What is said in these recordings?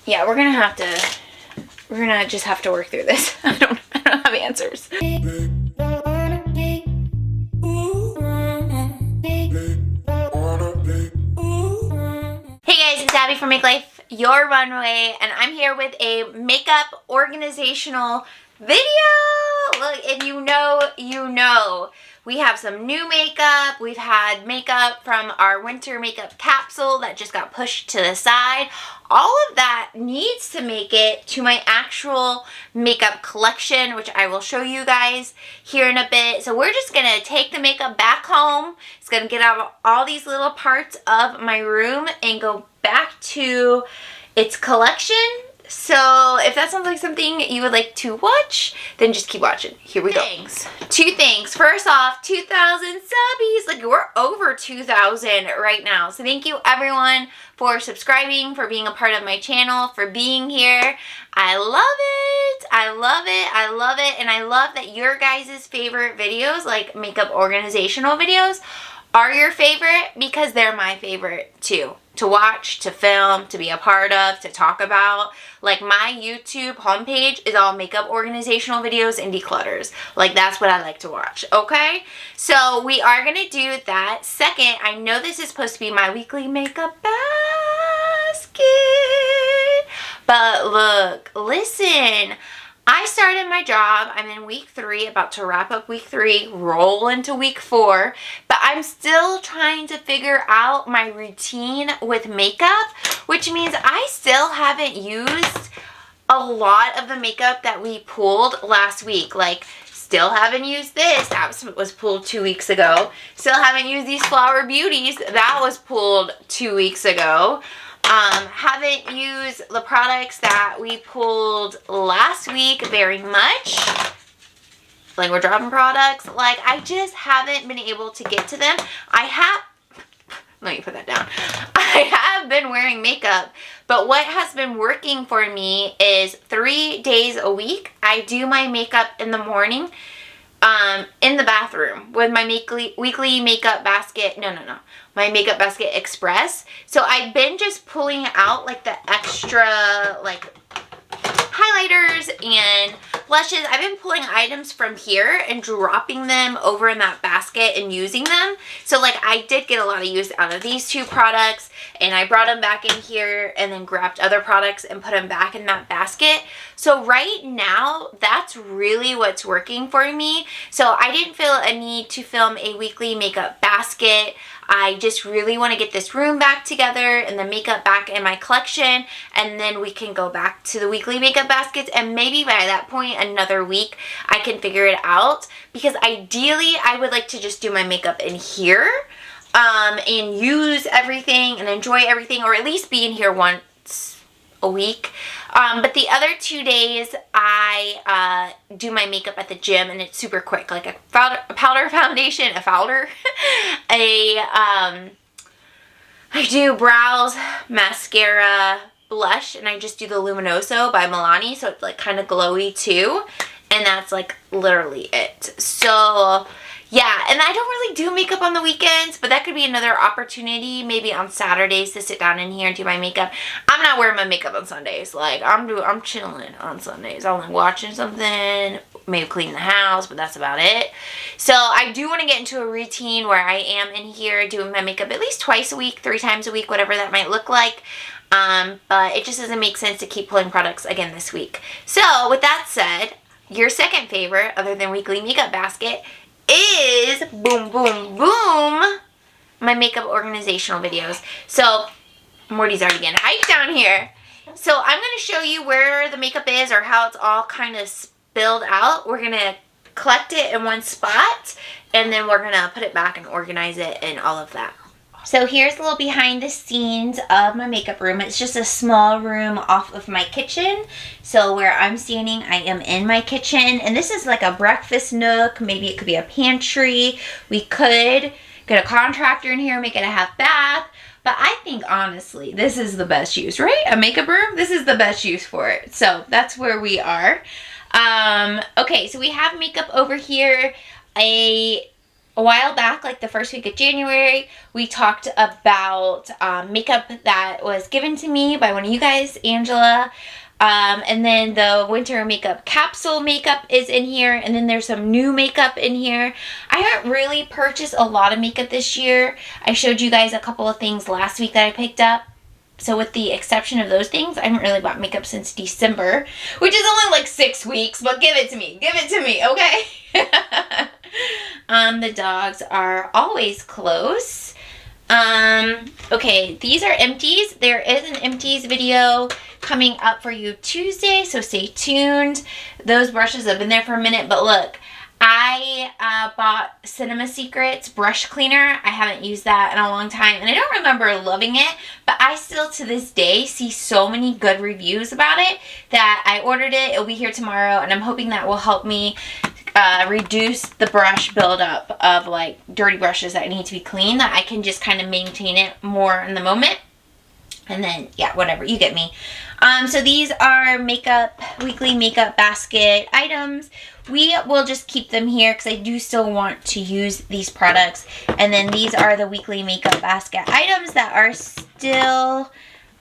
yeah, we're gonna just have to work through this. I don't have answers. Hey guys, it's Abbie from Make Life Your Runway, and I'm here with a makeup organizational video. Look, if you know, you know. We have some new makeup. We've had makeup from our winter makeup capsule that just got pushed to the side. All of that needs to make it to my actual makeup collection, which I will show you guys here in a bit. So we're just gonna take the makeup back home. It's gonna get out of all these little parts of my room and go back to its collection. So if that sounds like something you would like to watch, then just keep watching. Here we go. Two things. First off, 2,000 subbies. Like, we're over 2,000 right now. So thank you everyone for subscribing, for being a part of my channel, for being here. I love it. I love it. I love it. And I love that your guys' favorite videos, like makeup organizational videos, are your favorite, because they're my favorite too. To watch, to film, to be a part of, to talk about. Like, my YouTube homepage is all makeup organizational videos and declutters. Like, that's what I like to watch, okay? So we are gonna do that. Second, I know this is supposed to be my weekly makeup basket, but look, listen, I started my job. I'm in week 3, about to wrap up week 3, roll into week 4, but I'm still trying to figure out my routine with makeup, which means I still haven't used a lot of the makeup that we pulled last week. Like, still haven't used this. That was pulled 2 weeks ago. Still haven't used these Flower Beauties. That was pulled 2 weeks ago. Haven't used the products that we pulled last week very much. Like, we're dropping products. Like, I just haven't been able to get to them. Let me put that down. I have been wearing makeup, but what has been working for me is 3 days a week. I do my makeup in the morning, in the bathroom with my weekly makeup basket. No. My Makeup Basket Express. So I've been just pulling out like the extra like highlighters and blushes. I've been pulling items from here and dropping them over in that basket and using them. So like, I did get a lot of use out of these 2 products, and I brought them back in here and then grabbed other products and put them back in that basket. So right now, that's really what's working for me. So I didn't feel a need to film a weekly makeup basket. I just really want to get this room back together and the makeup back in my collection, and then we can go back to the weekly makeup baskets, and maybe by that point, another week, I can figure it out, because ideally, I would like to just do my makeup in here, and use everything and enjoy everything, or at least be in here once a week. But the other 2 days, I do my makeup at the gym, and it's super quick. Like a powder foundation, I do brows, mascara, blush, and I just do the Luminoso by Milani, so it's like kind of glowy too. And that's like literally it. So yeah, and I don't really do makeup on the weekends, but that could be another opportunity, maybe on Saturdays, to sit down in here and do my makeup. I'm not wearing my makeup on Sundays. Like, I'm chilling on Sundays. I'm like watching something, maybe cleaning the house, but that's about it. So I do want to get into a routine where I am in here doing my makeup at least twice a week, 3 times a week, whatever that might look like. But it just doesn't make sense to keep pulling products again this week. So with that said, your second favorite, other than weekly makeup basket, is boom, boom, boom, my makeup organizational videos. So Morty's already getting hyped down here. So I'm going to show you where the makeup is, or how it's all kind of spilled out. We're going to collect it in one spot, and then we're going to put it back and organize it and all of that. So here's a little behind the scenes of my makeup room. It's just a small room off of my kitchen. So where I'm standing, I am in my kitchen. And this is like a breakfast nook. Maybe it could be a pantry. We could get a contractor in here, make it a half bath. But I think, honestly, this is the best use, right? A makeup room? This is the best use for it. So that's where we are. Okay, so we have makeup over here. a while back, like the first week of January, we talked about makeup that was given to me by one of you guys, Angela. And then the winter makeup capsule makeup is in here. And then there's some new makeup in here. I haven't really purchased a lot of makeup this year. I showed you guys a couple of things last week that I picked up. So with the exception of those things, I haven't really bought makeup since December, which is only like 6 weeks, but give it to me. Give it to me, okay? The dogs are always close. Okay, these are empties. There is an empties video coming up for you Tuesday, so stay tuned. Those brushes have been there for a minute, but look, I bought Cinema Secrets brush cleaner. I haven't used that in a long time, and I don't remember loving it, but I still to this day see so many good reviews about it that I ordered it. It'll be here tomorrow, and I'm hoping that will help me reduce the brush buildup of like dirty brushes that need to be cleaned, that I can just kind of maintain it more in the moment. And then, yeah, whatever, you get me. So these are weekly makeup basket items. We will just keep them here because I do still want to use these products. And then these are the weekly makeup basket items that are still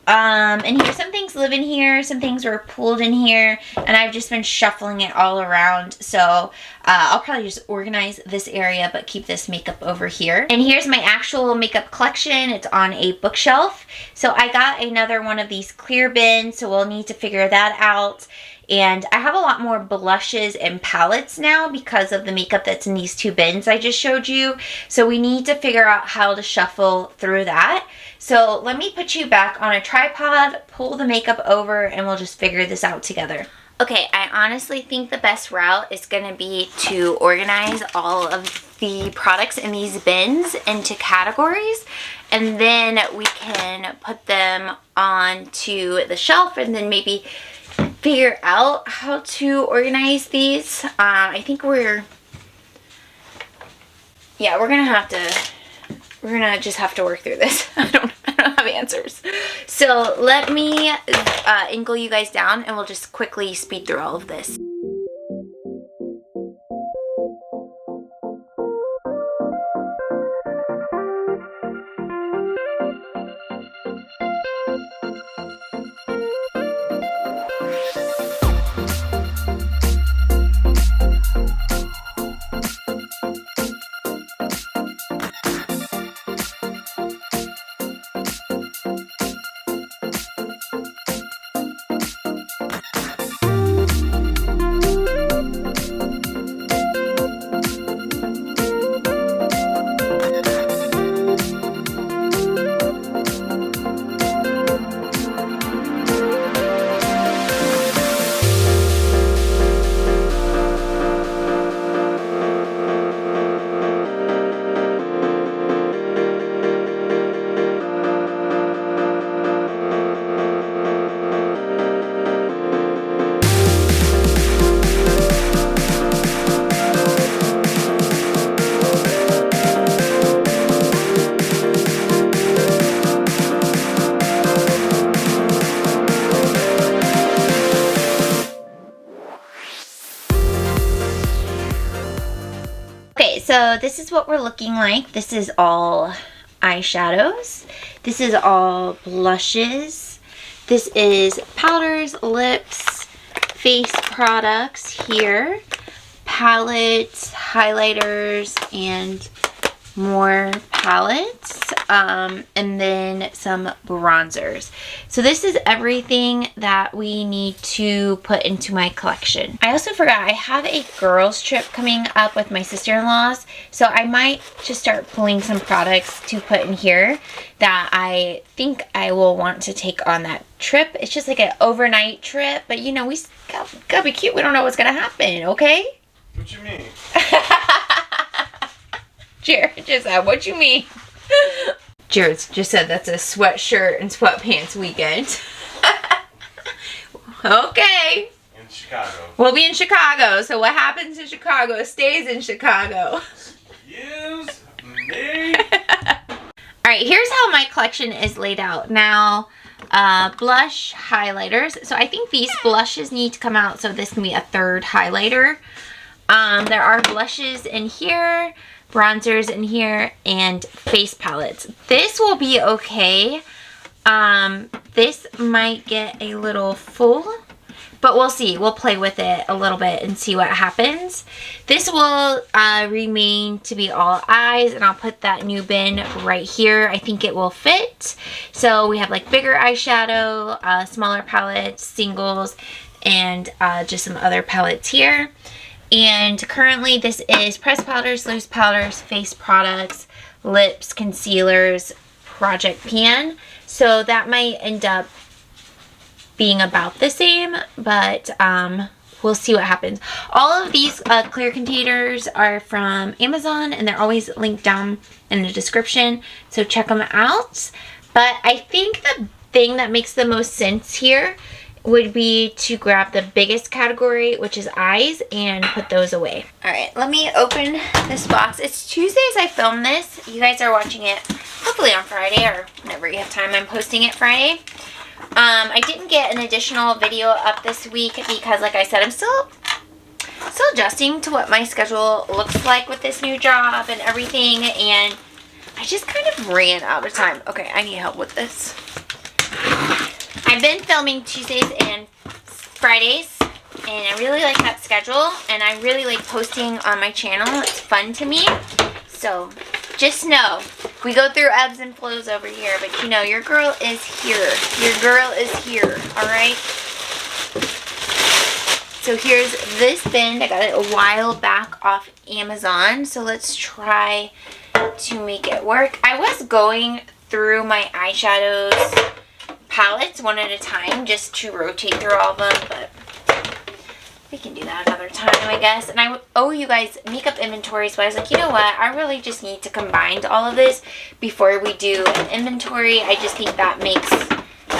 in here. Some things live in here, some things were pulled in here, and I've just been shuffling it all around. So I'll probably just organize this area but keep this makeup over here. And here's my actual makeup collection. It's on a bookshelf. So I got another one of these clear bins, so we'll need to figure that out. And I have a lot more blushes and palettes now because of the makeup that's in these 2 bins I just showed you. So we need to figure out how to shuffle through that. So let me put you back on a tripod, pull the makeup over, and we'll just figure this out together. Okay, I honestly think the best route is going to be to organize all of the products in these bins into categories, and then we can put them onto the shelf and then maybe figure out how to organize these. I think we're gonna just have to work through this. I don't have answers. So let me angle you guys down and we'll just quickly speed through all of this. So this is what we're looking like. This is all eyeshadows. This is all blushes. This is powders, lips, face products here, palettes, highlighters, and more palettes, and then some bronzers. So this is everything that we need to put into my collection. I also forgot I have a girls trip coming up with my sister-in-laws, so I might just start pulling some products to put in here that I think I will want to take on that trip. It's just like an overnight trip, but you know, we gotta be cute. We don't know what's gonna happen, okay? What you mean? Jared just said, what you mean? Jared just said that's a sweatshirt and sweatpants weekend. Okay. In Chicago. We'll be in Chicago, so what happens in Chicago stays in Chicago. Excuse me. Alright, here's how my collection is laid out. Now, blush highlighters. So I think these blushes need to come out, so this can be a third highlighter. There are blushes in here. bronzers in here, and face palettes. This will be okay. This might get a little full, but we'll see. We'll play with it a little bit and see what happens. This will remain to be all eyes, and I'll put that new bin right here. I think it will fit. So we have like bigger eyeshadow, smaller palettes, singles, and just some other palettes here. And currently this is pressed powders, loose powders, face products, lips, concealers, project pan. So that might end up being about the same, but we'll see what happens. All of these clear containers are from Amazon, and they're always linked down in the description, so check them out. But I think the thing that makes the most sense here would be to grab the biggest category, which is eyes, and put those away. Alright, let me open this box. It's Tuesdays I filmed this. You guys are watching it hopefully on Friday, or whenever you have time. I'm posting it Friday. I didn't get an additional video up this week because, like I said, I'm still adjusting to what my schedule looks like with this new job and everything, and I just kind of ran out of time. Okay, I need help with this. I've been filming Tuesdays and Fridays, and I really like that schedule, and I really like posting on my channel. It's fun to me. So just know, we go through ebbs and flows over here, but you know, your girl is here. Your girl is here, alright? So here's this bin. I got it a while back off Amazon, so let's try to make it work. I was going through my eyeshadows palettes one at a time just to rotate through all of them, but we can do that another time, I guess. And I owe you guys makeup inventories, but I was like, you know what? I really just need to combine all of this before we do an inventory. I just think that makes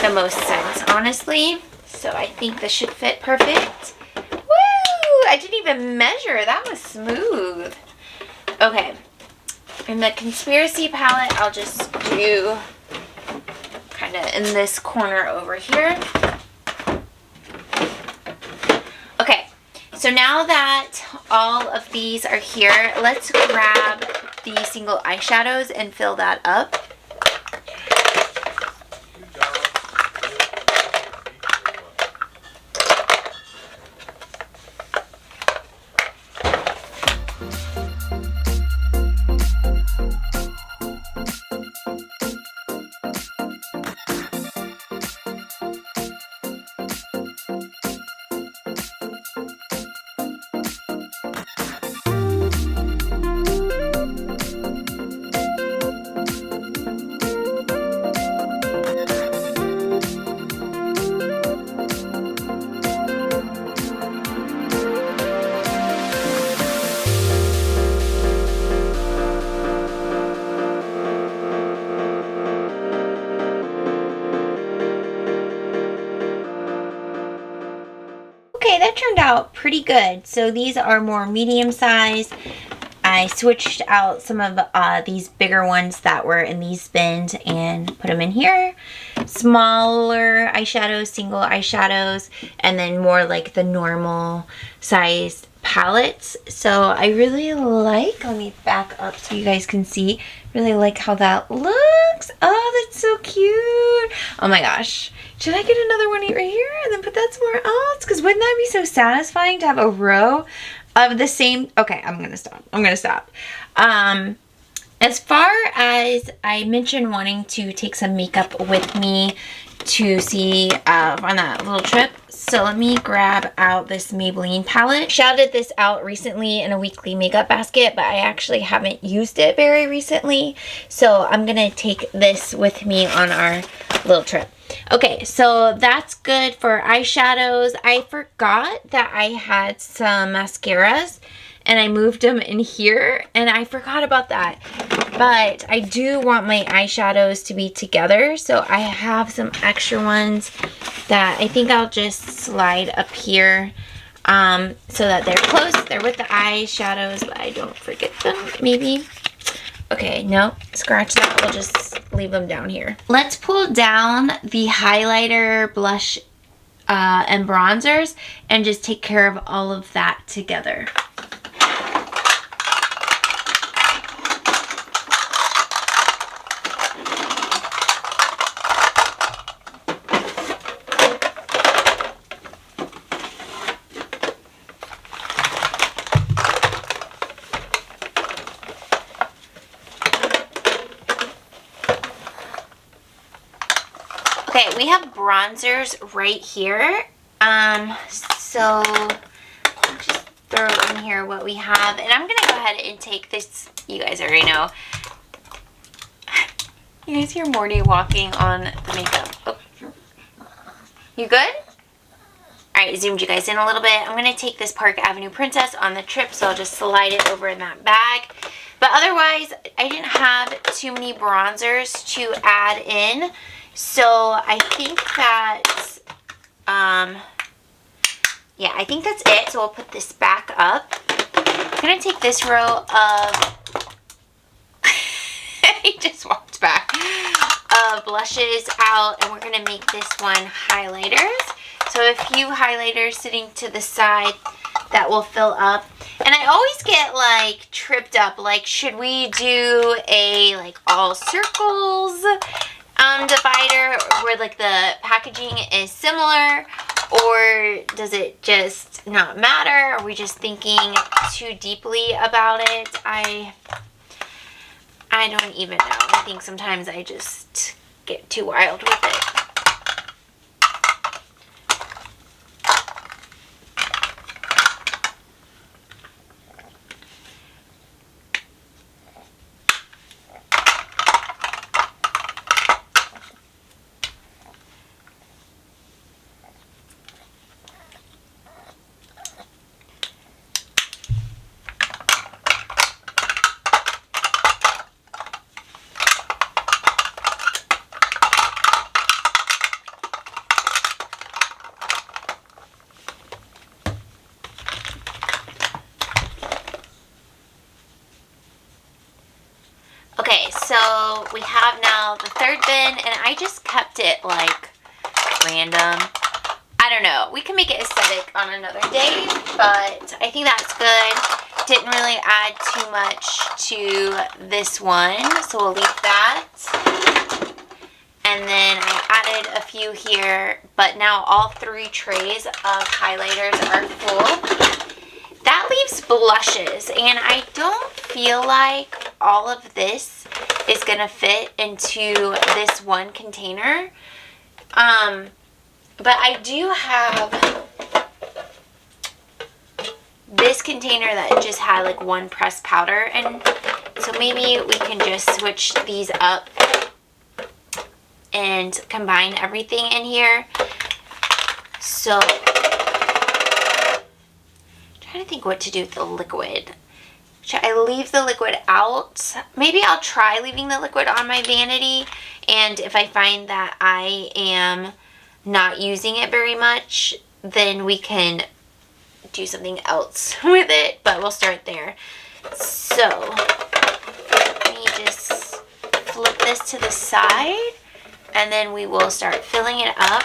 the most sense, honestly. So I think this should fit perfect. Woo! I didn't even measure. That was smooth. Okay. In the conspiracy palette, I'll just do kind of in this corner over here. Okay, so now that all of these are here, let's grab the single eyeshadows and fill that up. Okay, that turned out pretty good. So these are more medium size. I switched out some of these bigger ones that were in these bins and put them in here. Smaller eyeshadows, single eyeshadows, and then more like the normal sized palettes. So I really like, let me back up so you guys can see, really like how that looks. Oh, that's so cute. Oh my gosh. Should I get another one right here and then put that somewhere else? Because wouldn't that be so satisfying to have a row of the same? Okay, I'm gonna stop. As far as I mentioned wanting to take some makeup with me to see on that little trip, so let me grab out this Maybelline palette. Shouted this out recently in a weekly makeup basket, but I actually haven't used it very recently, so I'm gonna take this with me on our little trip. Okay, so that's good for eyeshadows. I forgot that I had some mascaras and I moved them in here, and I forgot about that. But I do want my eyeshadows to be together, so I have some extra ones that I think I'll just slide up here so that they're close. They're with the eyeshadows, but I don't forget them, maybe. Okay, no, scratch that. We'll just leave them down here. Let's pull down the highlighter, blush, and bronzers and just take care of all of that together. bronzers right here. So I'll just throw in here what we have. And I'm going to go ahead and take this. You guys already know. You guys hear Morty walking on the makeup. Oh. You good? Alright, zoomed you guys in a little bit. I'm going to take this Park Avenue Princess on the trip, so I'll just slide it over in that bag. But otherwise, I didn't have too many bronzers to add in. So I think that, yeah, I think that's it. So we'll put this back up. I'm going to take this row of, he just walked back, blushes out, and we're going to make this one highlighters. So a few highlighters sitting to the side that will fill up. And I always get like tripped up, like should we do a like all circles divider where like the packaging is similar, or does it just not matter? Are we just thinking too deeply about it? I don't even know. I think sometimes I just get too wild with it. Okay, so we have now the third bin, and I just kept it like random. I don't know. We can make it aesthetic on another day, but I think that's good. Didn't really add too much to this one, so we'll leave that. And then I added a few here, but now all 3 trays of highlighters are full. That leaves blushes, and I don't feel like all of this is gonna fit into this one container. But I do have this container that just had like 1 pressed powder, and so maybe we can just switch these up and combine everything in here. So trying to think what to do with the liquid. Should I leave the liquid out? Maybe I'll try leaving the liquid on my vanity, and if I find that I am not using it very much, then we can do something else with it, but we'll start there. So let me just flip this to the side, and then we will start filling it up.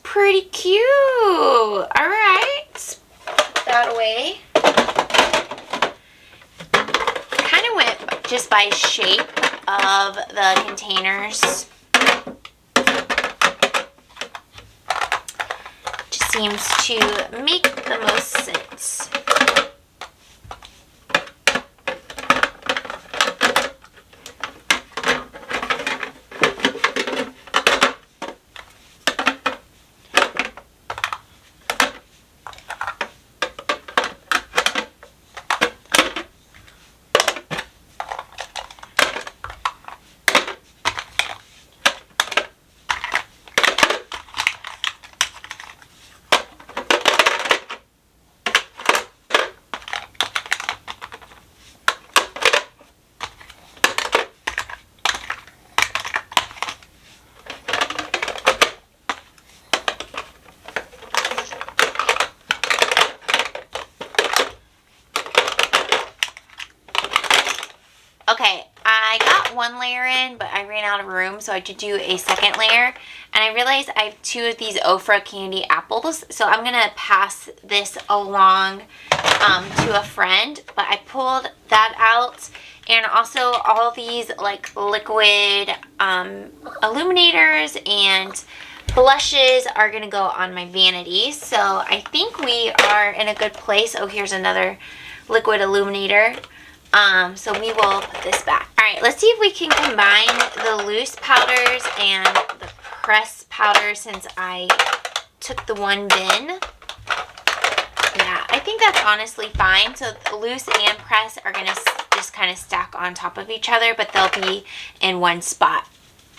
Pretty cute. All right, put that away. Kind of went just by shape of the containers. Just seems to make the most sense. one layer in, but I ran out of room, so I had to do a second layer. And I realized I have 2 of these Ofra candy apples, so I'm gonna pass this along to a friend. But I pulled that out, and also all these like liquid illuminators and blushes are gonna go on my vanity. So I think we are in a good place. Oh, here's another liquid illuminator. So we will put this back. All right, let's see if we can combine the loose powders and the pressed powder, since I took the one bin. Yeah, I think that's honestly fine. So the loose and pressed are gonna just kind of stack on top of each other, but they'll be in one spot.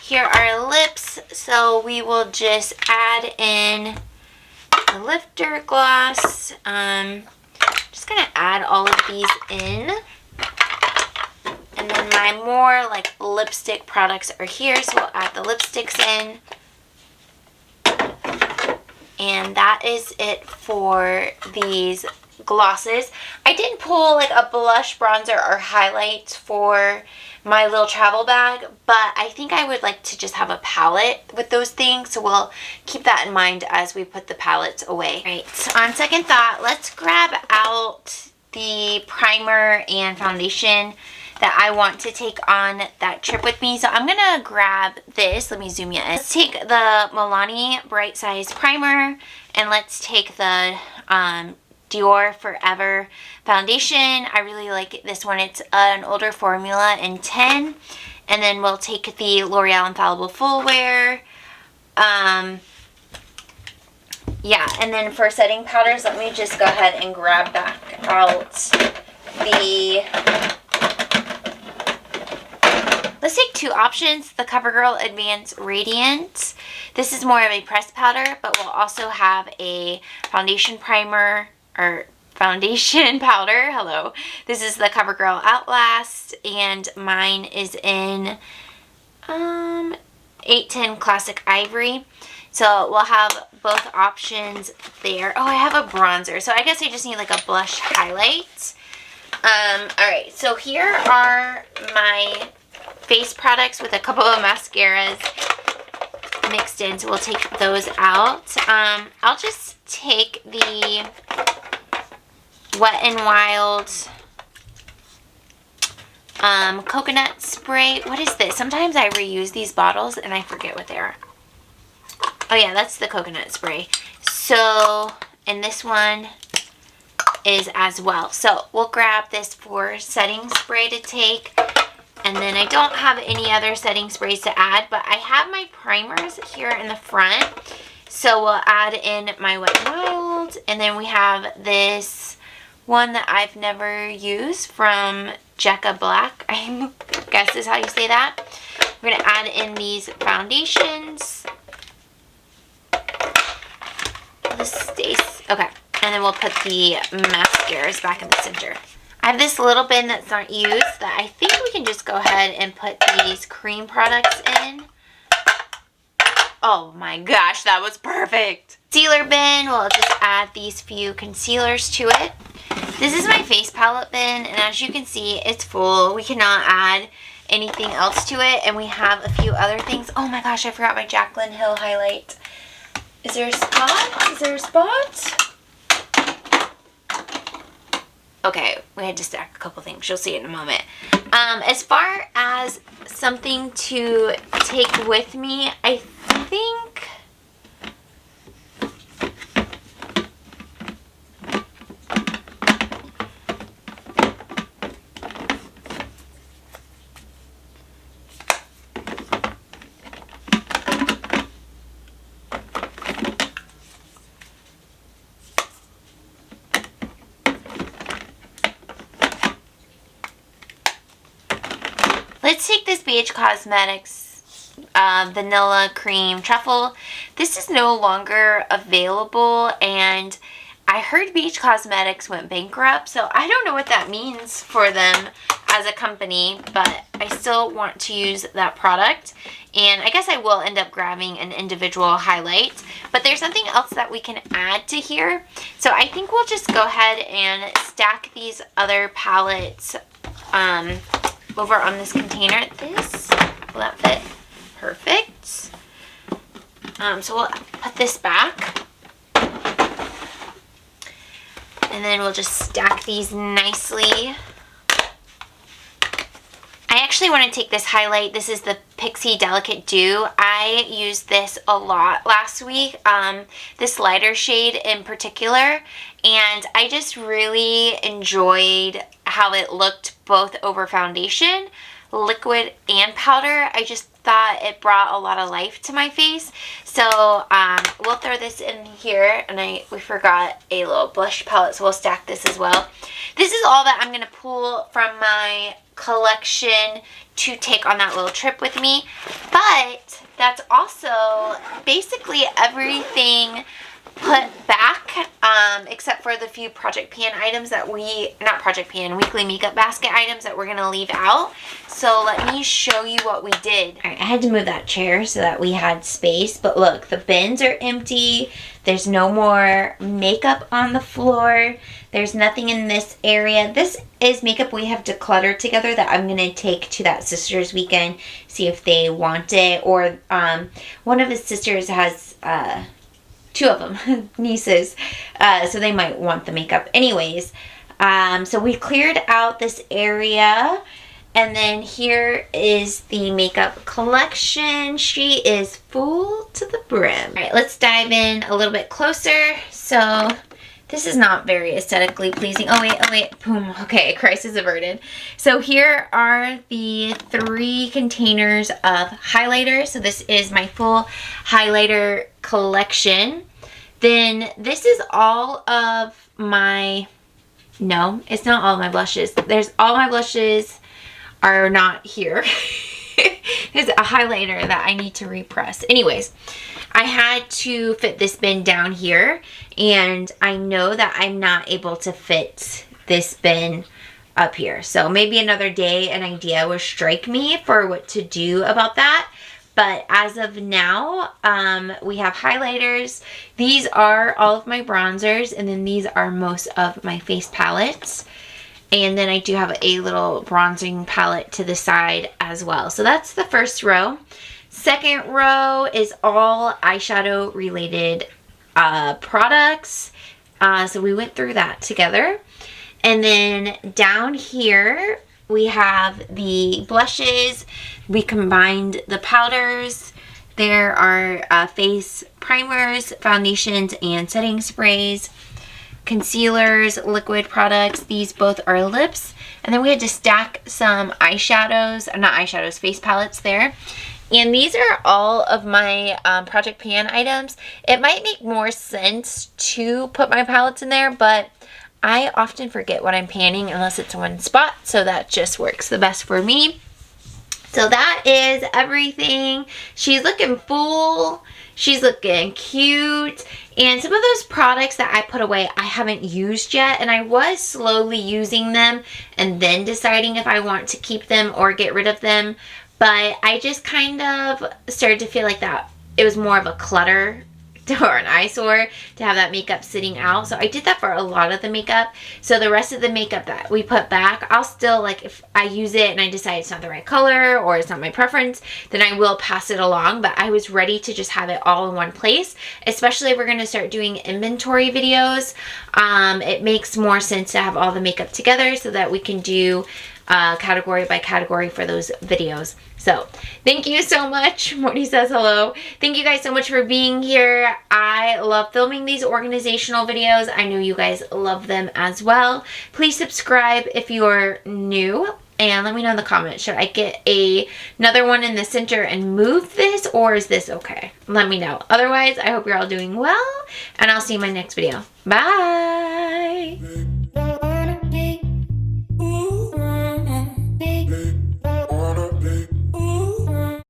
Here are lips, so we will just add in the lifter gloss. Just gonna add all of these in. And then my more like lipstick products are here, so we'll add the lipsticks in. And that is it for these glosses. I didn't pull like a blush, bronzer, or highlight for my little travel bag, but I think I would like to just have a palette with those things, so we'll keep that in mind as we put the palettes away. All right, on second thought, let's grab out the primer and foundation that I want to take on that trip with me. So I'm gonna grab this. Let me zoom you in. Let's take the Milani Bright Size Primer, and let's take the Dior Forever foundation. I really like this one. It's an older formula in 10. And then we'll take the L'Oreal Infallible Full Wear. Yeah, and then for setting powders, let me just go ahead and grab back out the... Let's take 2 options. The CoverGirl Advanced Radiant. This is more of a pressed powder, but we'll also have a foundation primer, or foundation powder. Hello. This is the CoverGirl Outlast, and mine is in 810 Classic Ivory. So we'll have both options there. Oh, I have a bronzer, so I guess I just need like a blush highlight. Alright, so here are my face products with a couple of mascaras mixed in, so we'll take those out. I'll just take the Wet n Wild coconut spray. What is this? Sometimes I reuse these bottles and I forget what they are. Oh yeah, that's the coconut spray. So, and this one is as well. So we'll grab this for setting spray to take. And then I don't have any other setting sprays to add, but I have my primers here in the front. So we'll add in my Wet n Wild, and then we have this one that I've never used from Jecca Black, I guess is how you say that. We're going to add in these foundations. This stays, okay. And then we'll put the mascaras back in the center. I have this little bin that's not used that I think we can just go ahead and put these cream products in. Oh my gosh, that was perfect. Concealer bin, we'll just add these few concealers to it. This is my face palette bin, and as you can see, it's full. We cannot add anything else to it, and we have a few other things. Oh my gosh, I forgot my Jaclyn Hill highlight. Is there a spot? Is there a spot? Okay, we had to stack a couple things. You'll see it in a moment. As far as something to take with me, I think... Let's take this BH Cosmetics Vanilla Cream Truffle. This is no longer available, and I heard BH Cosmetics went bankrupt, so I don't know what that means for them as a company, but I still want to use that product, and I guess I will end up grabbing an individual highlight. But there's something else that we can add to here, so I think we'll just go ahead and stack these other palettes over on this container. Will that fit? Perfect. So we'll put this back. And then we'll just stack these nicely. I actually want to take this highlight. This is the Pixie Delicate Dew. I used this a lot last week, this lighter shade in particular, and I just really enjoyed how it looked both over foundation, liquid, and powder. I just thought it brought a lot of life to my face. So we'll throw this in here, and we forgot a little blush palette, so we'll stack this as well. This is all that I'm going to pull from my collection to take on that little trip with me, but that's also basically everything put back, except for the few Project Pan items that weekly makeup basket items that we're gonna leave out. So let me show you what we did. All right, I had to move that chair so that we had space, but look, the bins are empty. There's no more makeup on the floor. There's nothing in this area. This is makeup we have decluttered together that I'm gonna take to that sister's weekend, see if they want it, or one of his sisters has two of them, nieces, so they might want the makeup anyways. So we cleared out this area, and then here is the makeup collection. She is full to the brim. All right, let's dive in a little bit closer. So this is not very aesthetically pleasing. Oh wait, boom. Okay, crisis averted. So here are the 3 containers of highlighters. So this is my full highlighter collection. Then this is all of my, no, it's not all of my blushes. All my blushes are not here. There's a highlighter that I need to repress. Anyways, I had to fit this bin down here, and I know that I'm not able to fit this bin up here. So maybe another day an idea will strike me for what to do about that. But as of now, we have highlighters. These are all of my bronzers, and then these are most of my face palettes. And then I do have a little bronzing palette to the side as well. So that's the first row. Second row is all eyeshadow related products. So we went through that together. And then down here, we have the blushes. We combined the powders. There are face primers, foundations, and setting sprays, concealers, liquid products. These both are lips. And then we had to stack some eyeshadows, not eyeshadows, face palettes there. And these are all of my Project Pan items. It might make more sense to put my palettes in there, but I often forget what I'm panning unless it's one spot, so that just works the best for me. So that is everything. She's looking full. She's looking cute. And some of those products that I put away, I haven't used yet, and I was slowly using them and then deciding if I want to keep them or get rid of them. But I just kind of started to feel like that it was more of a clutter or an eyesore to have that makeup sitting out. So I did that for a lot of the makeup. So the rest of the makeup that we put back, I'll still, like, if I use it and I decide it's not the right color or it's not my preference, then I will pass it along. But I was ready to just have it all in one place, especially if we're going to start doing inventory videos. It makes more sense to have all the makeup together so that we can do category by category for those videos. So thank you so much. Morty says hello. Thank you guys so much for being here. I love filming these organizational videos. I know you guys love them as well. Please subscribe if you're new, and let me know in the comments, should I get another one in the center and move this, or is this okay? Let me know. Otherwise, I hope you're all doing well, and I'll see you in my next video. Bye.